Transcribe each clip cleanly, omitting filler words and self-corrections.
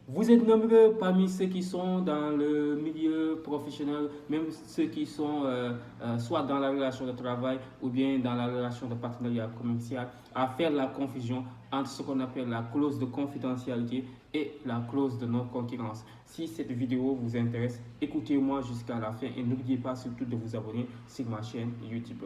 Vous êtes nombreux parmi ceux qui sont dans le milieu professionnel, même ceux qui sont soit dans la relation de travail ou bien dans la relation de partenariat commercial, à faire la confusion entre ce qu'on appelle la clause de confidentialité et la clause de non-concurrence. Si cette vidéo vous intéresse, écoutez-moi jusqu'à la fin et n'oubliez pas surtout de vous abonner sur ma chaîne YouTube.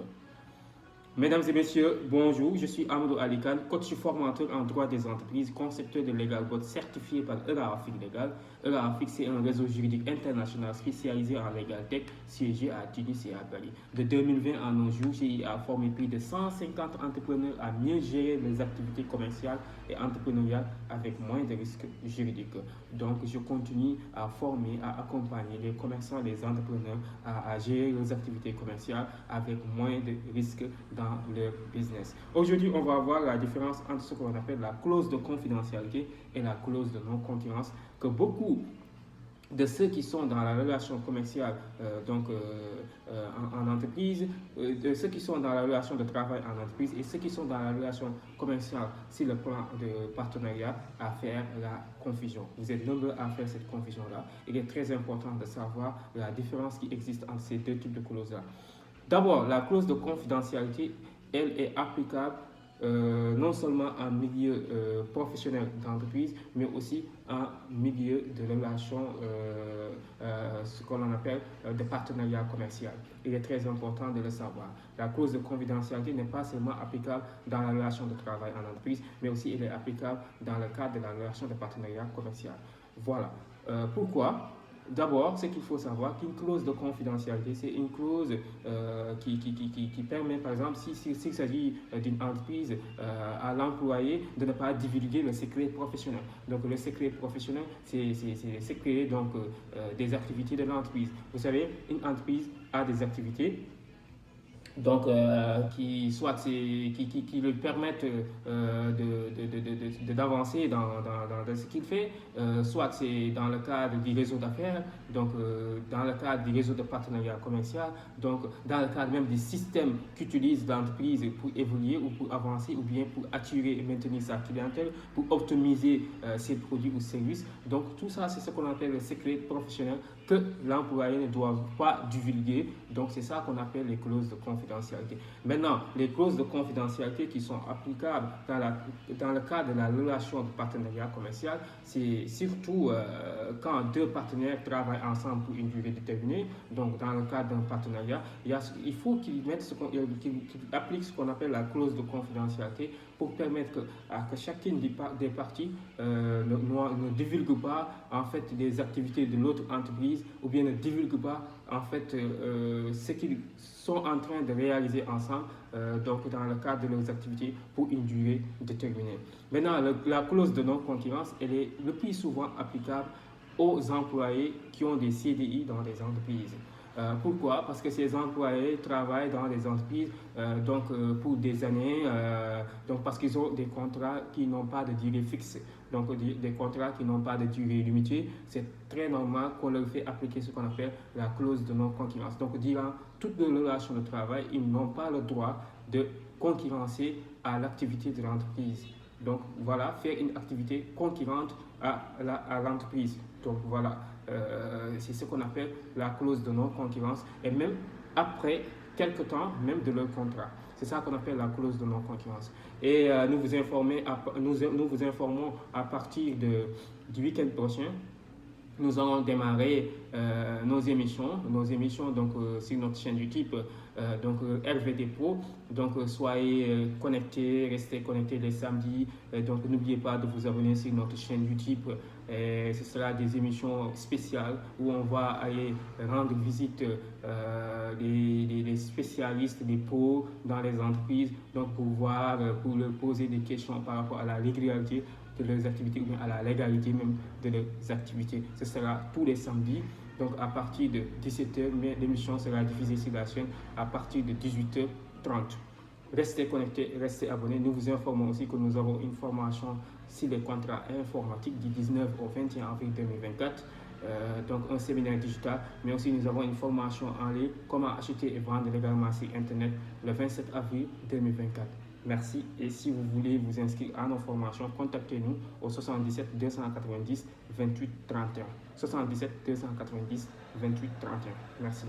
Mesdames et messieurs, bonjour, je suis Amadou Alikan, coach formateur en droit des entreprises, concepteur de LegalBot certifié par ERA-Afrique Légal. ERA-Afrique, c'est un réseau juridique international spécialisé en Legal Tech, siégé à Tunis et à Paris. De 2020 à nos jours, GI a formé plus de 150 entrepreneurs à mieux gérer leurs activités commerciales et entrepreneuriales avec moins de risques juridiques. Donc, je continue à former, à accompagner les commerçants, les entrepreneurs à gérer leurs activités commerciales avec moins de risques dans leur business. Aujourd'hui, on va voir la différence entre ce qu'on appelle la clause de confidentialité et la clause de non-concurrence que beaucoup de ceux qui sont dans la relation commerciale en entreprise, de ceux qui sont dans la relation de travail en entreprise et ceux qui sont dans la relation commerciale sur le plan de partenariat à faire la confusion. Vous êtes nombreux à faire cette confusion-là. Il est très important de savoir la différence qui existe entre ces deux types de clauses-là. D'abord, la clause de confidentialité, elle est applicable non seulement en milieu professionnel d'entreprise, mais aussi en milieu de relation, ce qu'on appelle de partenariat commercial. Il est très important de le savoir. La clause de confidentialité n'est pas seulement applicable dans la relation de travail en entreprise, mais aussi elle est applicable dans le cadre de la relation de partenariat commercial. Voilà. Pourquoi? D'abord, ce qu'il faut savoir, qu'une clause de confidentialité, c'est une clause qui permet, par exemple, s'il s'agit d'une entreprise, à l'employé de ne pas divulguer le secret professionnel. Donc, le secret professionnel, c'est le secret des activités de l'entreprise. Vous savez, une entreprise a des activités qui lui permettent d'avancer dans ce qu'il fait, soit c'est dans le cadre du réseau d'affaires, dans le cadre du réseau de partenariat commercial, donc dans le cadre même du système qu'utilise l'entreprise pour évoluer ou pour avancer ou bien pour attirer et maintenir sa clientèle, pour optimiser ses produits ou services. Donc tout ça, c'est ce qu'on appelle le secret professionnel que l'employé ne doit pas divulguer. Donc c'est ça qu'on appelle les clauses de confidentialité. Maintenant, les clauses de confidentialité qui sont applicables dans le cadre de la relation de partenariat commercial, c'est surtout quand deux partenaires travaillent ensemble pour une durée déterminée. Donc dans le cadre d'un partenariat, il faut qu'ils appliquent ce qu'on appelle la clause de confidentialité pour permettre que chacune des parties ne divulgue pas en fait les activités de l'autre entreprise ou bien ne divulgue pas en fait ce qu'ils sont en train de réaliser ensemble dans le cadre de leurs activités pour une durée déterminée. Maintenant, la clause de non-concurrence, elle est le plus souvent applicable aux employés qui ont des CDI dans des entreprises. Pourquoi? Parce que ces employés travaillent dans des entreprises pour des années, parce qu'ils ont des contrats qui n'ont pas de durée fixe, donc des contrats qui n'ont pas de durée limitée. C'est très normal qu'on leur fait appliquer ce qu'on appelle la clause de non-concurrence. Donc, durant toutes les relations de travail, ils n'ont pas le droit de concurrencer à l'activité de l'entreprise. Donc voilà, faire une activité concurrente à l'entreprise. Donc voilà, c'est ce qu'on appelle la clause de non-concurrence et même après quelques temps, même de leur contrat. C'est ça qu'on appelle la clause de non-concurrence. Et nous vous informons à partir du week-end prochain. Nous allons démarrer nos émissions sur notre chaîne YouTube, RVD Pro. Donc soyez connectés, restez connectés les samedis. Donc n'oubliez pas de vous abonner sur notre chaîne YouTube. Ce sera des émissions spéciales où on va aller rendre visite des spécialistes, des pros dans les entreprises, donc pour leur poser des questions par rapport à la légalité de leurs activités ou bien à la légalité même de leurs activités. Ce sera tous les samedis. Donc à partir de 17h, mais l'émission sera diffusée sur la chaîne à partir de 18h30. Restez connectés, restez abonnés. Nous vous informons aussi que nous avons une formation sur les contrats informatiques du 19 au 21 avril 2024. Donc un séminaire digital, mais aussi nous avons une formation en ligne, comment acheter et vendre légalement sur Internet le 27 avril 2024. Merci. Et si vous voulez vous inscrire à nos formations, contactez-nous au 77 290 28 31. 77 290 28 31. Merci.